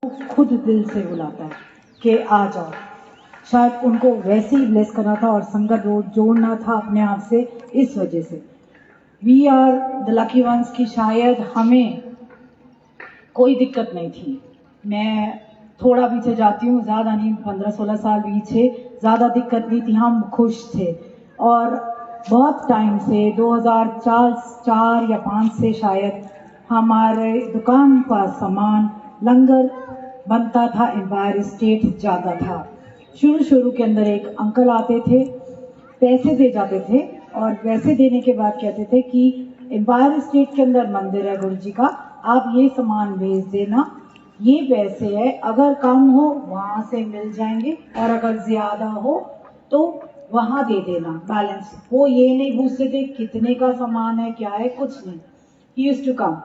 खुद दिल से बुलाता है कि आ जाओ। शायद उनको वैसे ही ब्लेस करना था और संगत रोड जोड़ना था अपने आप से। इस वजह से we are the lucky ones कि शायद हमें कोई दिक्कत नहीं थी। मैं थोड़ा पीछे जाती हूँ, ज़्यादा नहीं, 15-16 साल पीछे, ज़्यादा दिक्कत नहीं थी, हम खुश थे। और बहुत टाइम से 2004 या 5 से शायद हमारे दुकान का सामान लंगर बनता था, एम्पायर स्टेट जाता था। शुरू के अंदर एक अंकल आते थे, पैसे दे जाते थे और पैसे देने के बाद कहते थे कि एम्पायर स्टेट के अंदर मंदिर है गुरु जी का, आप ये सामान भेज देना, ये पैसे है, अगर कम हो वहां से मिल जाएंगे और अगर ज्यादा हो तो वहां दे देना बैलेंस। वो ये नहीं पूछते थे कितने का सामान है, क्या है, कुछ नहीं। He used to come.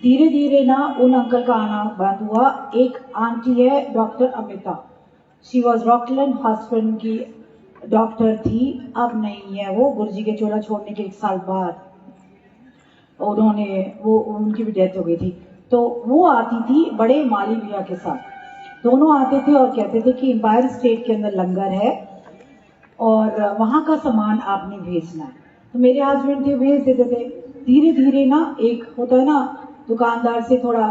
धीरे धीरे ना उन अंकल का आना बंद हुआ। एक आंटी है doctor Amita, she was Rockland hospital की डॉक्टर थी, अब नहीं है वो। गुरुजी के चोला छोड़ने के 1 साल बाद उन्होंने उनकी भी डेथ हो गई थी। तो वो आती थी बड़े माली भैया के साथ, दोनों आते थे और कहते थे कि एम्पायर स्टेट के अंदर लंगर है और वहां का सामान आपने भेजना है। तो मेरे हस्बैंड थे, भेज देते थे। धीरे धीरे ना एक होता है ना, दुकानदार से थोड़ा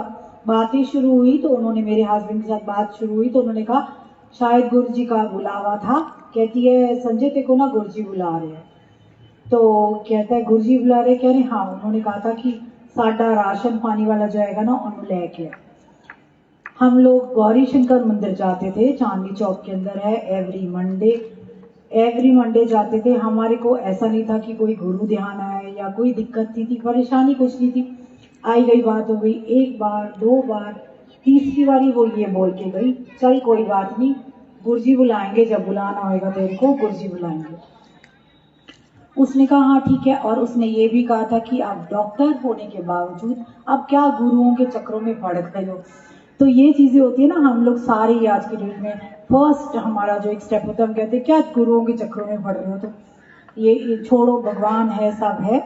बातें शुरू हुई, तो उन्होंने मेरे हस्बैंड के साथ बात शुरू हुई, तो उन्होंने कहा शायद गुरु जी का बुलावा था। कहती है संजय तेको ना गुरु जी बुला रहे हैं। तो कहता है गुरु जी बुला रहे, कह रहे हाँ। उन्होंने कहा था कि साडा राशन पानी वाला जो आएगा ना उन्होंने लेके। हम लोग गौरी शंकर मंदिर जाते थे, चांदनी चौक के अंदर है, एवरी मंडे जाते थे। हमारे को ऐसा नहीं था कि कोई गुरु ध्यान आए या कोई दिक्कत नहीं थी, परेशानी कुछ नहीं थी। आई गई बात हो गई, 1 बार 2 बार, तीसरी बारी वो ये बोल के गई चल कोई बात नहीं, गुरुजी बुलाएंगे, जब बुलाना होगा तेरे को गुरुजी बुलाएंगे। उसने कहा हाँ ठीक है। और उसने ये भी कहा था कि आप डॉक्टर होने के बावजूद अब क्या गुरुओं के चक्रों में पड़ गए हो। तो ये चीजें होती है ना, हम लोग सारे ही आज की डेट में फर्स्ट हमारा जो एक स्टेप होता है, हम कहते हैं क्या गुरुओं के चक्रों में पड़ रहे हो, तो ये छोड़ो, भगवान है, सब है।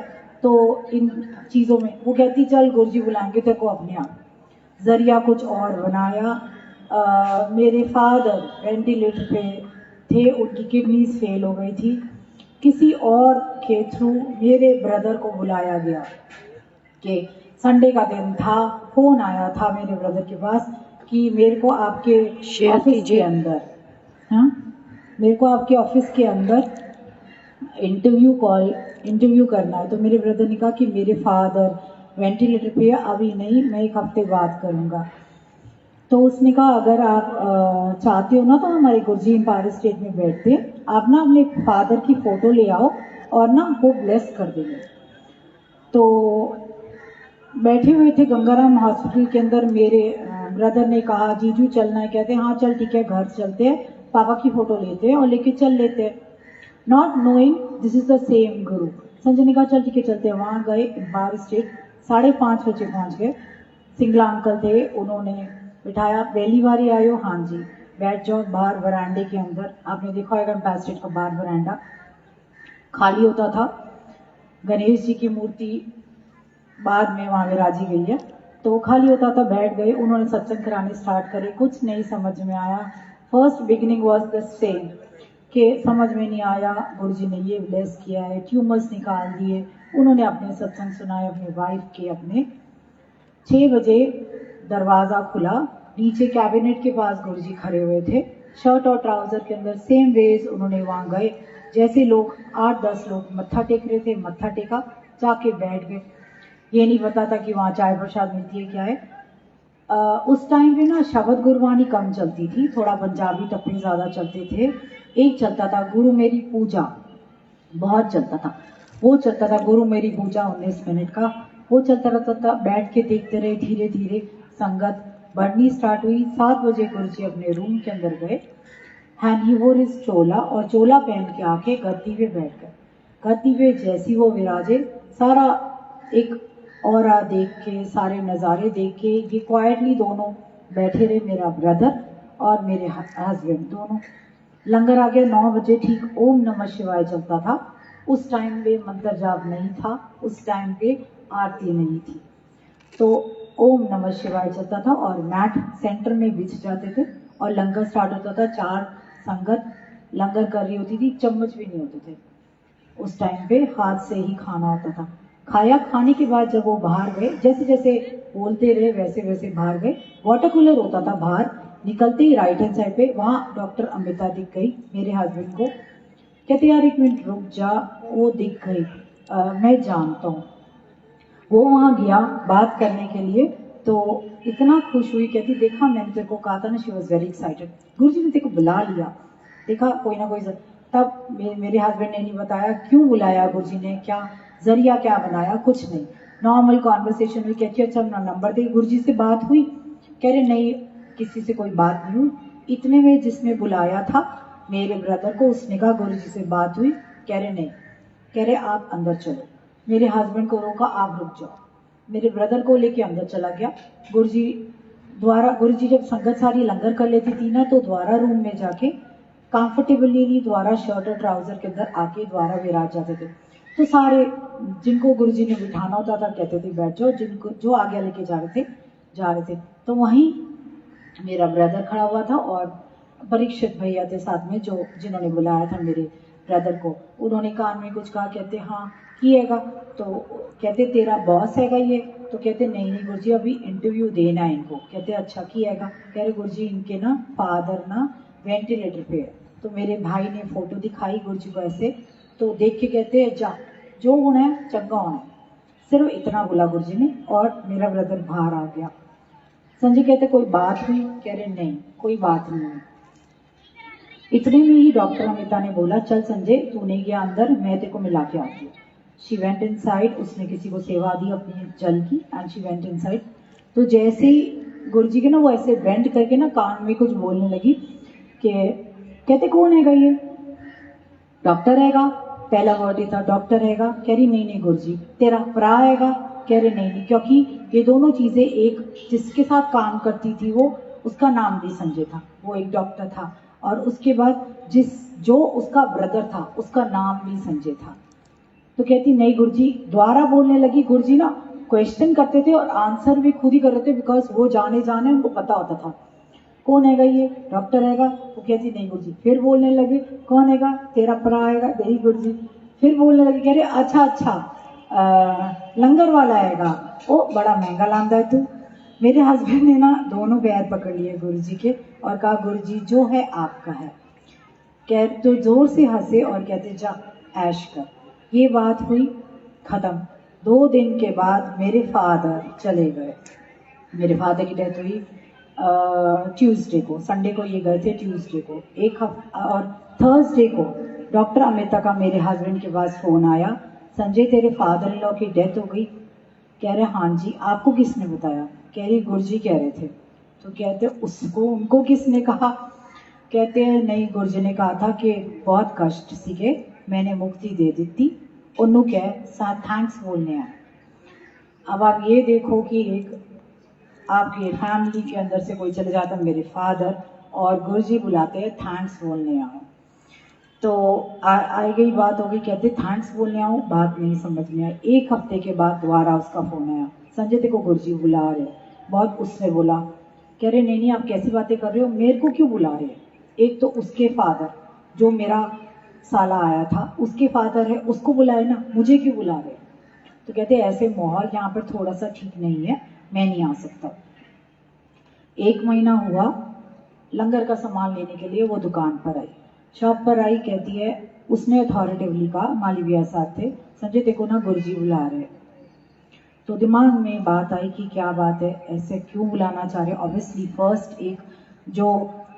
तो इन चीजों में वो कहती चल गुरुजी बुलाएंगे तेरे को, अपने आप जरिया कुछ और बनाया। मेरे फादर वेंटिलेटर पे थे, उनकी किडनीज फेल हो गई थी। किसी और के थ्रू मेरे ब्रदर को बुलाया गया कि संडे का दिन था, फोन आया था मेरे ब्रदर के पास कि मेरे को आपके ऑफिस के अंदर, हाँ, मेरे को आपके ऑफिस के अंदर इंटरव्यू करना है। तो मेरे ब्रदर ने कहा कि मेरे फादर वेंटिलेटर पे है, अभी नहीं, मैं 1 हफ्ते बाद करूँगा। तो उसने कहा अगर आप चाहते हो ना तो हमारे गुरुजी एम्पायर स्टेट में बैठते हैं, आप ना अपने फादर की फोटो ले आओ और ना वो ब्लेस कर देंगे। तो बैठे हुए थे गंगाराम हॉस्पिटल के अंदर, मेरे ब्रदर ने कहा जीजू चलना है, कहते हैं हाँ चल ठीक है, घर चलते हैं, पापा की फोटो लेते हैं और लेके चल लेते हैं, not knowing this is the same गुरु। संजय ने कहा चल ठीक है चलते हैं। वहां गए, एम्पायर स्टेट 5:30 बजे पहुंच गए। सिंगला अंकल थे, उन्होंने बिठाया, पहली बार ही आए हो, हाँ जी बैठ जाओ। बाहर वरांडे के अंदर आपने देखा होगा एम्पायर स्टेट का बाहर वरांडा खाली होता था। गणेश जी की मूर्ति बाद में वहां विराजी गई है, तो वो खाली होता था। बैठ गए, उन्होंने सत्संग कराने स्टार्ट करे, कुछ नहीं समझ में आया। First beginning was the same कि समझ में नहीं आया, गुरुजी ने ये ब्लेस किया है, ट्यूमर्स निकाल दिए। उन्होंने अपने सत्संग सुनाए अपनी वाइफ के। अपने 6 बजे दरवाजा खुला, नीचे कैबिनेट के पास गुरुजी खड़े हुए थे, शर्ट और ट्राउजर के अंदर सेम वेज। उन्होंने वहां गए, जैसे लोग 8-10 लोग मत्था टेक रहे थे, मत्था टेका, जाके बैठ गए। ये नहीं पता था कि वहाँ चाय प्रसाद मिलती है, क्या है। उस टाइम पे ना शब्द गुरबानी कम चलती थी, थोड़ा पंजाबी टप्पे ज़्यादा चलते थे। एक चलता था गुरु मेरी पूजा, बहुत चलता था। वो चलता था गुरु मेरी पूजा 19 मिनट का, वो चलता रहता था। बैठ के देखते रहे, धीरे धीरे संगत बढ़नी स्टार्ट हुई। 7 बजे गुरु जी अपने रूम के अंदर गए, एंड ही वोर हिज चोला, और चोला पहन के आके गद्दी पे बैठ गए। गद्दी पे जैसी वो विराजे, सारा एक औरा देख के, सारे नज़ारे देख के, ये क्वाइटली दोनों बैठे रहे, मेरा ब्रदर और मेरे हस्बैंड दोनों। लंगर आ गया 9 बजे ठीक, ओम नमः शिवाय चलता था। उस टाइम पे मंत्र जाप नहीं था, उस टाइम पे आरती नहीं थी। तो ओम नमः शिवाय चलता था और मैट सेंटर में बिछ जाते थे और लंगर स्टार्ट होता था। 4 संगत लंगर कर रही होती थी, चम्मच भी नहीं होते थे उस टाइम पे, हाथ से ही खाना होता था। खाया, खाने के बाद जब वो बाहर गए, जैसे जैसे बोलते रहे वैसे वैसे बाहर गए। वाटर कूलर होता था बाहर, निकलते ही राइट हैंड साइड पे वहाँ डॉक्टर अमिता दिख गई मेरे हस्बैंड को। कहते यार 1 मिनट रुक जा, वो दिख गई, मैं जानता हूँ। वो वहाँ गया बात करने के लिए, तो इतना खुश हुई, कहती देखा मैंने तेरे को कहा था ना, शी वॉज वेरी एक्साइटेड, गुरुजी ने तेरे को बुला लिया, देखा कोई ना कोई तब मेरे हस्बैंड ने नहीं बताया क्यों बुलाया गुरुजी ने, क्या जरिया क्या बनाया, कुछ नहीं, नॉर्मल कॉन्वर्सेशन हुई। कहती अच्छा अपना नंबर दे, गुरुजी से बात हुई, कह रहे नहीं किसी से कोई बात नहीं हुई। इतने में जिसने बुलाया था मेरे ब्रदर को, उसने कहा गुरुजी से बात हुई, कह रहे नहीं, कह रहे आप अंदर चलो। मेरे हस्बैंड को रोका, आप रुक जाओ, मेरे ब्रदर को लेके अंदर चला गया। गुरुजी जब संगत सारी लंगर कर लेती थी ना, तो द्वारा रूम में जाके कंफर्टेबली द्वारा शर्ट और ट्राउजर के अंदर आके द्वारा विराज जाते थे। तो सारे जिनको गुरुजी ने बिठाना होता था कहते थे बैठ जाओ, जिनको जो आगे लेके जा रहे थे। तो वहीं मेरा ब्रदर खड़ा हुआ था और परीक्षित भैया थे साथ में, जो जिन्होंने बुलाया था मेरे ब्रदर को। उन्होंने कान में कुछ कहा, कहते हाँ किएगा, तो कहते तेरा बॉस हैगा ये, तो कहते नहीं नहीं गुरुजी अभी इंटरव्यू देना है इनको। कहते अच्छा किएगा, कह रहे गुरुजी इनके ना फादर ना वेंटिलेटर पे है। तो मेरे भाई ने फोटो दिखाई गुरुजी को ऐसे, तो देख के कहते जा जो होना है चंगा होना है, सिर्फ इतना बोला गुरुजी ने, और मेरा ब्रदर बाहर आ गया। संजय कहते कोई बात हुई, कह रहे नहीं कोई बात नहीं हुई। इतने में ही डॉक्टर अमिता ने बोला चल संजय तू नहीं गया अंदर, मैं तेरे को मिला के आती हूँ। शी वेंट इनसाइड, उसने किसी को सेवा दी अपनी जल की, एंड शी वेंट इनसाइड। तो जैसे ही गुरुजी के ना वो ऐसे बेंड करके ना कान में कुछ बोलने लगी कि कहते कौन हैगा ये, डॉक्टर हैगा, पहला वर्ड ही था डॉक्टर हैगा। कह रही नहीं नहीं गुरुजी तेरा भरा हैगा, कह रहे नहीं नहीं, क्योंकि ये दोनों चीजें, एक जिसके साथ काम करती थी वो, उसका नाम भी संजय था, वो एक डॉक्टर था, और उसके बाद जो उसका ब्रदर था उसका नाम भी संजय था। तो कहती नहीं गुरुजी, द्वारा बोलने लगी। गुरुजी ना क्वेश्चन करते थे और आंसर भी खुद ही कर रहे थे, बिकॉज वो जाने उनको पता होता था कौन हैगा ये, डॉक्टर हैगा। वो कहती नहीं गुरुजी, फिर बोलने लगे कौन हैगा, तेरा परा आएगा, नहीं गुरुजी, फिर बोलने लगे, कह रहे अच्छा लंगर वाला हैगा, ओ बड़ा महंगा लांदा है तू। मेरे हस्बैंड ने ना दोनों पैर पकड़ लिए गुरुजी के और कहा गुरुजी जो है आपका है। कह तो जोर से हंसे और कहते जा ऐश कर। ये बात हुई खत्म। 2 दिन के बाद मेरे फादर चले गए। मेरे फादर की डेथ हुई ट्यूसडे को, संडे को ये गए थे, ट्यूसडे को एक हफ्ता, और थर्सडे को डॉक्टर अमिता का मेरे हस्बैंड के पास फोन आया, संजय तेरे फादर इन लॉ की डेथ हो गई। कह रहे हाँ जी, आपको किसने बताया, कह रही गुरुजी कह रहे थे। तो कहते उसको उनको किसने कहा, कहते हैं नहीं गुरुजी ने कहा था कि बहुत कष्ट सीखे, मैंने मुक्ति दे दी थी, उन्हों कह साथ थैंक्स बोलने आए। अब आप ये देखो कि एक आपके फैमिली के अंदर से कोई चले जाता, मेरे फादर, और गुरुजी बुलाते हैं थैंक्स बोलने आओ। तो आई गई बात हो गई, कहते थैंक्स बोलने आओ, बात नहीं समझ में आई। 1 हफ्ते के बाद दोबारा उसका फोन आया, संजय तेरे को गुरुजी बुला रहे। बहुत उसने बोला, कह रहे नहीं नहीं आप कैसी बातें कर रहे हो, मेरे को क्यों बुला रहे। एक तो उसके फादर जो मेरा साला आया था उसके फादर है, उसको बुलाए ना, मुझे क्यों बुला रहे। तो कहते ऐसे माहौल यहाँ पर थोड़ा सा ठीक नहीं है, मैं नहीं आ सकता। 1 महीना हुआ, लंगर का सामान लेने के लिए वो दुकान पर आई, शॉप पर आई, कहती है उसने अथॉरिटिवली कहा, माली भैया साथ थे, संजय तेको ना गुरुजी बुला रहे। तो दिमाग में बात आई कि क्या बात है, ऐसे क्यों बुलाना चाह रहे। ऑब्वियसली फर्स्ट एक जो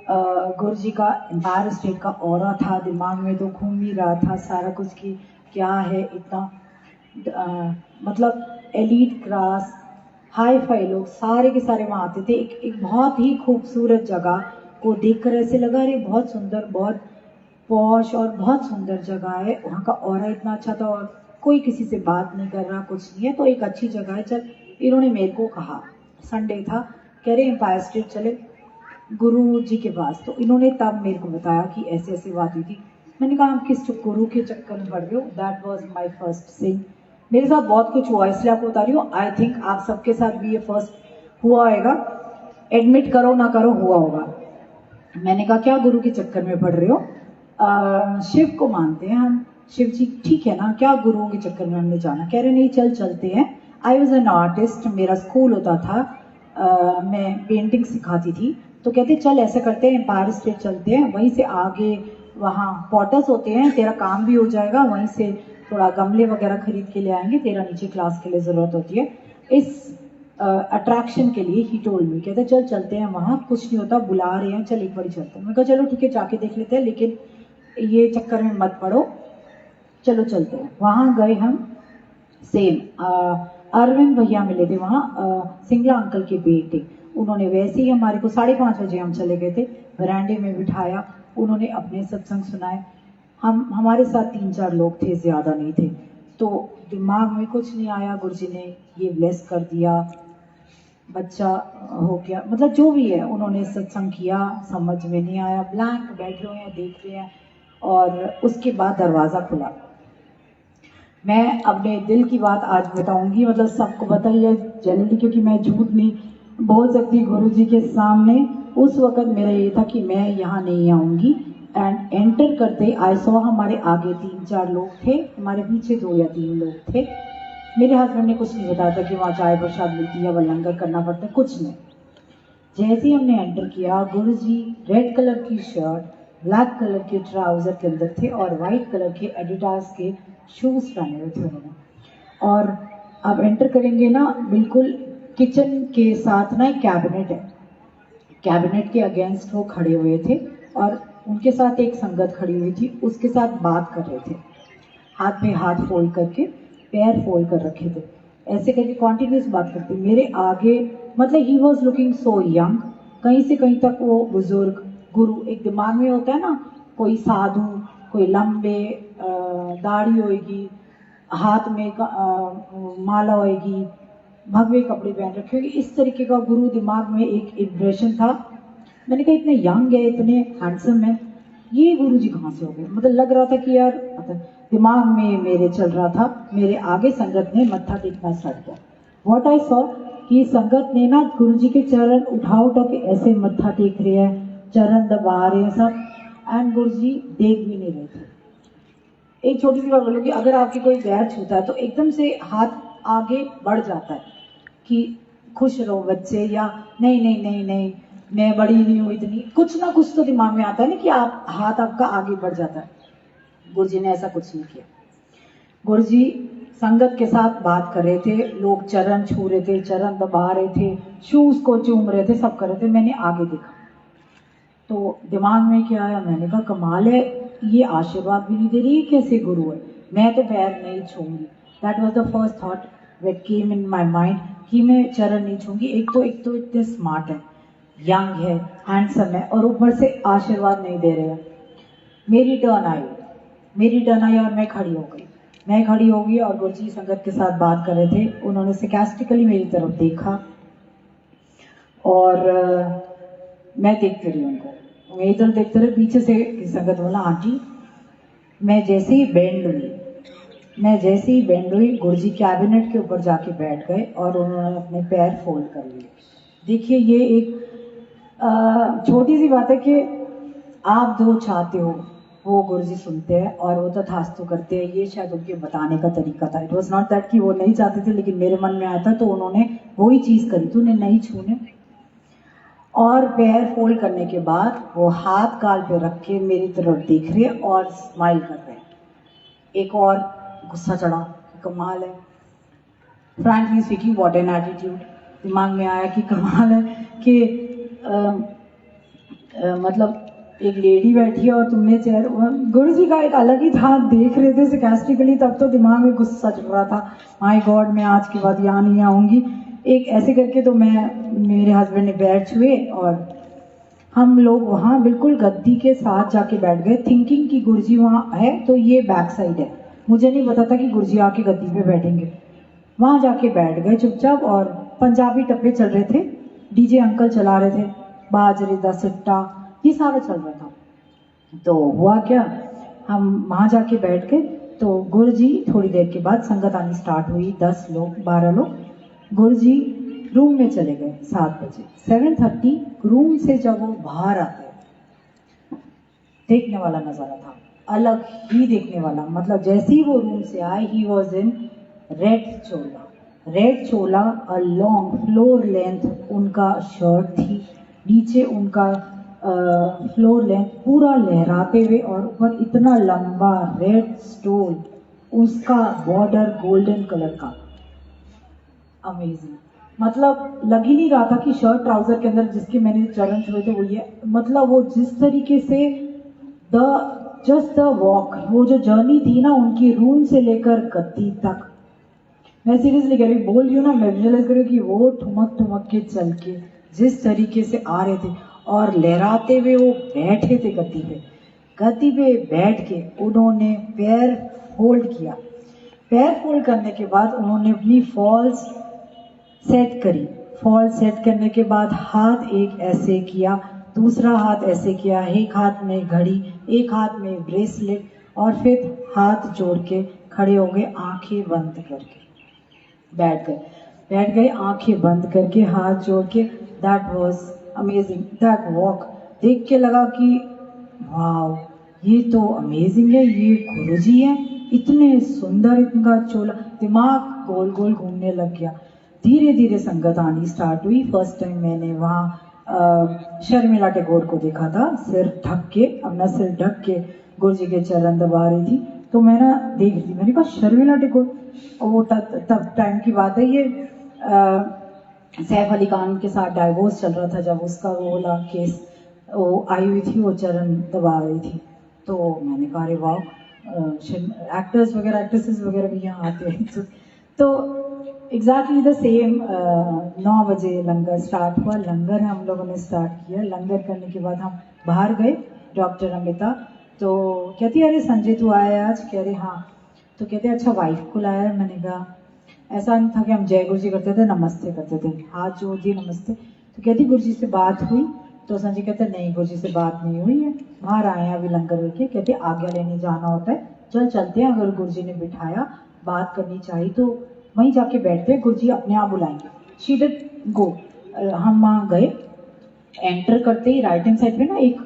गुरुजी का एम्पायर स्टेट का ऑरा था दिमाग में, तो घूम ही रहा था सारा कुछ कि क्या है इतना मतलब एलीट क्लास हाई फाई लोग सारे के सारे वहाँ आते थे। एक बहुत ही खूबसूरत जगह को देखकर ऐसे लगा अरे बहुत सुंदर, बहुत पॉश और बहुत सुंदर जगह है, वहाँ का ऑरा इतना अच्छा था, और कोई किसी से बात नहीं कर रहा, कुछ नहीं है, तो एक अच्छी जगह है। चल इन्होंने मेरे को कहा, संडे था, कह रहे एम्पायर स्टेट चले गुरु जी के पास। तो इन्होंने तब मेरे को बताया कि ऐसे ऐसी बात हुई थी। मैंने कहा आप किस गुरु के चक्कर में पड़ रहे हो, दैट वॉज माई फर्स्ट सिंग। मेरे साथ बहुत कुछ हुआ, इसलिए आपको बता रही हूँ। आई थिंक आप सबके साथ भी ये फर्स्ट हुआ होगा, एडमिट करो ना करो हुआ होगा। मैंने कहा क्या गुरु के चक्कर में पड़ रहे हो, शिव को मानते हैं हम, शिव जी ठीक है ना, क्या गुरुओं के चक्कर में हमने जाना। कह रहे नहीं चल चलते हैं। आई वॉज एन आर्टिस्ट, मेरा स्कूल होता था, मैं पेंटिंग सिखाती थी, तो कहते चल ऐसा करते हैं एम्पायर स्टेट चलते हैं, वहीं से आगे वहाँ पॉटर्स होते हैं, तेरा काम भी हो जाएगा, वहीं से थोड़ा गमले वगैरह खरीद के ले आएंगे, तेरा नीचे क्लास के लिए ज़रूरत होती है, इस अट्रैक्शन के लिए ही टोल्ड मी। कहते चल चलते हैं वहाँ, कुछ नहीं होता, बुला रहे हैं, चल एक बार चलते हैं। मैं कहा चलो ठीक है जाके देख लेते हैं, लेकिन ये चक्कर में मत पड़ो, चलो चलते हैं। वहाँ गए हम, सेम अरविंद भैया मिले थे वहाँ, सिंगला अंकल के बेटे, उन्होंने वैसे ही हमारे को 5:30 बजे हम चले गए थे, वरांडे में बिठाया, उन्होंने अपने सत्संग सुनाए। हमारे साथ 3-4 लोग थे, ज़्यादा नहीं थे, तो दिमाग में कुछ नहीं आया, गुरुजी ने ये ब्लेस कर दिया, बच्चा हो गया, मतलब जो भी है उन्होंने सत्संग किया, समझ में नहीं आया, ब्लैंक बैठे हुए हैं, देख रहे हैं, और उसके बाद दरवाज़ा खुला। मैं अपने दिल की बात आज बताऊंगी, मतलब सबको बताइए जनरली, क्योंकि मैं झूठ नहीं बोल सकती गुरुजी के सामने। उस वक्त मेरा ये था कि मैं यहाँ नहीं आऊँगी, एंड एंटर करते आई सॉ, हमारे आगे 3-4 लोग थे, हमारे पीछे 2 या 3 लोग थे। मेरे हस्बैंड ने कुछ नहीं बताया था कि वहाँ चाय प्रसाद मिलती है, वह लंगर करना पड़ता है, कुछ नहीं। जैसे ही हमने एंटर किया, गुरुजी रेड कलर की शर्ट, ब्लैक कलर के ट्राउजर के अंदर थे, और वाइट कलर के एडिडास के शूज पहने हुए थे उन्होंने। और आप एंटर करेंगे ना, बिल्कुल किचन के साथ ना एक कैबिनेट है, कैबिनेट के अगेंस्ट वो खड़े हुए थे, और उनके साथ एक संगत खड़ी हुई थी, उसके साथ बात कर रहे थे, हाथ पे हाथ फोल्ड करके, पैर फोल्ड कर रखे थे, ऐसे करके कॉन्टिन्यूस बात करते। मेरे आगे, मतलब he was looking so young, कहीं से कहीं तक वो बुजुर्ग गुरु। एक दिमाग में होता है ना, कोई साधु, कोई लंबे दाढ़ी होएगी, हाथ में माला होएगी, भगवे कपड़े पहन रखे होंगे, इस तरीके का गुरु दिमाग में एक इम्प्रेशन था। मैंने कहा इतने यंग है, इतने हैंडसम है, ये गुरु जी कहाँ से हो गए। मतलब लग रहा था कि यार, मतलब दिमाग में मेरे चल रहा था, मेरे आगे संगत ने मत्था टेकना स्टार्ट किया। व्हाट आई सॉ कि संगत ने ना गुरु जी के चरण उठा उठा के ऐसे मत्था टेक रहे हैं, चरण दबा रहे हैं सब, एंड गुरु जी देख भी नहीं रहे थे। एक छोटी सी बात बोलूँगी, अगर आपकी कोई पैर छूता है तो एकदम से हाथ आगे बढ़ जाता है कि खुश रहो बच्चे, या नहीं नहीं नहीं नहीं मैं बड़ी नहीं हूँ इतनी, कुछ ना कुछ तो दिमाग में आता है ना कि आप हाथ आपका आगे बढ़ जाता है। गुरुजी ने ऐसा कुछ नहीं किया। गुरुजी संगत के साथ बात कर रहे थे, लोग चरण छू रहे थे, चरण दबा रहे थे, शूज को चूम रहे थे, सब कर रहे थे। मैंने आगे देखा तो दिमाग में क्या आया, मैंने कहा कमाल है, ये आशीर्वाद भी नहीं दे रही, कैसे गुरु है, मैं तो पैर नहीं छूंगी। That was the first thought that came in my mind कि मैं चरण नहीं छूंगी। एक तो इतने स्मार्ट है, यंग है, हैंडसम है, और ऊपर से आशीर्वाद नहीं दे रहे हैं। मेरी टर्न आई और मैं खड़ी हो गई और गुरुजी संगत के साथ बात कर रहे थे। उन्होंने sarcastically मेरी तरफ देखा और मैं देखते रही उनको, मैं इधर देखते रहे। पीछे से संगत बोला आंटी, मैं जैसे ही बेंड हुई गुरुजी कैबिनेट के ऊपर जाके बैठ गए और उन्होंने अपने पैर फोल्ड कर लिए। देखिए ये एक छोटी सी बात है कि आप जो चाहते हो वो गुरुजी सुनते हैं और वो तथास्तु करते हैं। ये शायद उनके बताने का तरीका था। इट वॉज नॉट दैट कि वो नहीं चाहते थे, लेकिन मेरे मन में आया था तो उन्होंने वही चीज़ करी थी, उन्हें नहीं छूने। और पैर फोल्ड करने के बाद वो हाथ गाल पे रख के मेरी तरफ देख रहे और स्माइल कर रहे हैं। एक और गुस्सा चढ़ा, कमाल है, frankly speaking what an attitude. दिमाग में आया कि कमाल है कि मतलब एक लेडी बैठी है और तुमने चेयर, गुरुजी का एक अलग ही था, देख रहे थे sarcastically। तब तो दिमाग में गुस्सा चल रहा था, माय गॉड मैं आज के बाद यहाँ नहीं आऊँगी। एक ऐसे करके तो मेरे हस्बैंड ने पैर छुए और हम लोग वहाँ बिल्कुल गद्दी के साथ जाके बैठ गए, थिंकिंग कि गुरुजी वहाँ है तो ये बैक साइड है। मुझे नहीं पता था कि गुरुजी आके गद्दी पे बैठेंगे। वहाँ जाके बैठ गए चुपचाप और पंजाबी टप्पे चल रहे थे, डीजे अंकल चला रहे थे, बाजरे दा सिट्टा ये सारा चल रहा था। तो हुआ क्या, हम वहाँ जाके बैठ गए तो गुरुजी थोड़ी देर के बाद संगत आनी स्टार्ट हुई, 10 लोग 12 लोग। गुरुजी रूम में चले गए 7 बजे। 7:30 रूम से जब वो बाहर आते, देखने वाला नजारा था, अलग ही देखने वाला। मतलब जैसे ही वो रूम से आए, he was in red Chola. Red Chola, a long floor length उनका शर्ट थी, नीचे उनका फ्लोर लेंथ पूरा लहराते हुए, और ऊपर इतना लंबा रेड स्टोल, उसका बॉर्डर गोल्डन कलर का। अमेजिंग। मतलब लग ही नहीं रहा था कि शर्ट ट्राउजर के अंदर जिसके मैंने चरण छुए थे वो ये। मतलब वो जिस तरीके से जस्ट द वॉक, वो जो जर्नी थी ना उनकी रूम से लेकर गद्दी तक, मैं सीरियसली कह रही बोल रही हूँ ना, मैं विजुअलाइज कर रही हूँ कि वो ठुमक ठुमक के चल के जिस तरीके से आ रहे थे और लहराते हुए वो बैठे थे गद्दी पे बैठ के उन्होंने पैर फोल्ड किया। पैर फोल्ड करने के बाद उन्होंने अपनी फॉल्स सेट करी। फॉल सेट करने के बाद हाथ एक ऐसे किया, दूसरा हाथ ऐसे किया, एक हाथ में घड़ी, एक हाथ में ब्रेसलेट, और फिर हाथ जोड़ के खड़े हो गए, आंखें बंद करके बैठ गए आंखें बंद करके, हाथ जोड़ के। That was amazing. That walk देख के लगा कि वाओ, ये तो अमेजिंग है, ये गुरुजी है, इतने सुंदर, इनका चोला। दिमाग गोल गोल घूमने लग गया। धीरे धीरे संगत आनी स्टार्ट हुई। फर्स्ट टाइम मैंने वहाँ शर्मिला टैगोर को देखा था, सिर ढक के, अपना सिर ढक के गुरुजी के चरण दबा रही थी। तो मैं ना देख रही थी, मैंने कहा शर्मिला टैगोर। और वो तब टाइम की बात है ये, सैफ अली खान के साथ डाइवोर्स चल रहा था, जब उसका वो वाला केस वो आई हुई थी, वो चरण दबा रही थी। तो मैंने कहा अरे वाह, एक्टर्स वगैरह एक्ट्रेसेस वगैरह भी यहाँ आते हैं। तो एग्जैक्टली द सेम 9 बजे लंगर स्टार्ट हुआ। लंगर हम लोगों ने स्टार्ट किया। लंगर करने के बाद हम बाहर गए। डॉक्टर अमिता तो कहती अरे संजय तू आया है आज? कह रहे हाँ। तो कहते अच्छा वाइफ को लाया है? मैंने कहा ऐसा नहीं था कि हम जय गुरु जी करते थे, नमस्ते करते थे, हाथ जोड़ दिए नमस्ते। तो कहती गुरु जी से बात हुई? तो संजय कहते नहीं गुरु जी से बात नहीं हुई है, बाहर आए हैं अभी लंगर करके। कहते आज्ञा लेने जाना होता है, चल चलते हैं, अगर गुरु जी ने बिठाया बात करनी चाहिए तो वहीं जाके बैठते, गुरु जी अपने आप बुलाएंगे। She did go. हम वहाँ गए। एंटर करते ही राइट हैंड साइड पे ना एक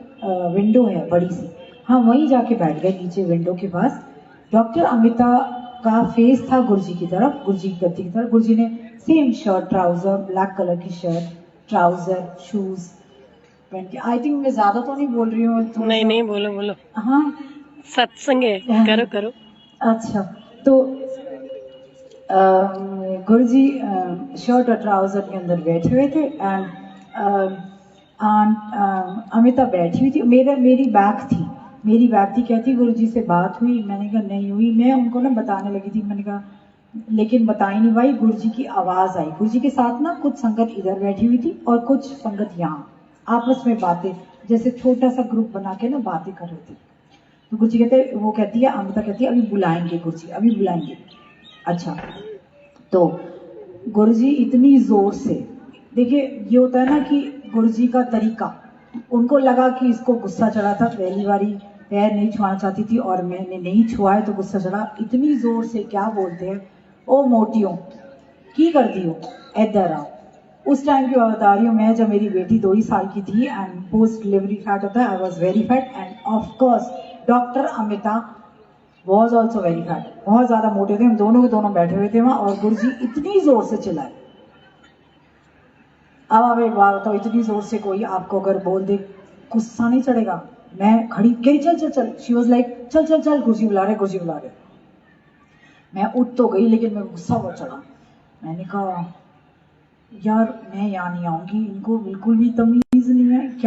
विंडो है बड़ी सी, हम वहीं जाके बैठ गए नीचे विंडो के पास। डॉक्टर अमिता का फेस था गुरुजी की तरफ, गुरुजी की गद्दी की तरफ। गुरुजी ने same shirt trouser, black colour की शर्ट ट्राउजर शूज पहन के। आई थिंक मैं ज्यादा तो नहीं बोल रही हूँ। नहीं नहीं, बोलो बोलो। हाँ सत्संग है, करो करो। अच्छा, तो गुरुजी शर्ट और ट्राउजर के अंदर बैठे हुए थे, एंड अमिता बैठी हुई थी। मेरी बैग थी। कहती गुरुजी से बात हुई? मैंने कहा नहीं हुई। मैं उनको ना बताने लगी थी, मैंने कहा लेकिन बताई नहीं भाई। गुरुजी की आवाज आई। गुरुजी के साथ ना कुछ संगत इधर बैठी हुई थी और कुछ संगत यहाँ, आपस में बातें, जैसे छोटा सा ग्रुप बना के ना बातें कर रहे थे। तो गुरुजी कहते, वो कहती है अमिता कहती है अभी बुलाएंगे गुरुजी, अभी बुलाएंगे। अच्छा, तो गुरुजी इतनी जोर से, देखिए ये होता है ना कि गुरुजी का तरीका, उनको लगा कि इसको गुस्सा चढ़ा था, पहली बारी पैर नहीं छुआना चाहती थी और मैंने नहीं छुआए तो गुस्सा चढ़ा। इतनी जोर से क्या बोलते हैं, ओ मोटियों की कर दी हो, इधर आओ। उस टाइम की बात बता रही हूँ मैं, जब मेरी बेटी 2 ही साल की थी एंड पोस्ट डिलीवरी फैट होता है, I was very fat end of course doctor Amita was also very fat, बहुत ज्यादा मोटे थे। हम दोनों के दोनों बैठे हुए थे वहां और गुरुजी इतनी जोर से चिल्लाए। अब आप एक बात बताओ, इतनी जोर से कोई आपको अगर बोल दे, गुस्सा नहीं चढ़ेगा? मैं खड़ी कही चल चल चल, शी वॉज लाइक चल चल चल, गुरुजी बुला रहे। मैं उठ तो गई लेकिन मैं गुस्सा बहुत चढ़ा। मैंने कहा यार मैं यहाँ नहीं आऊंगी, इनको बिल्कुल भी तमीज नहीं है क्या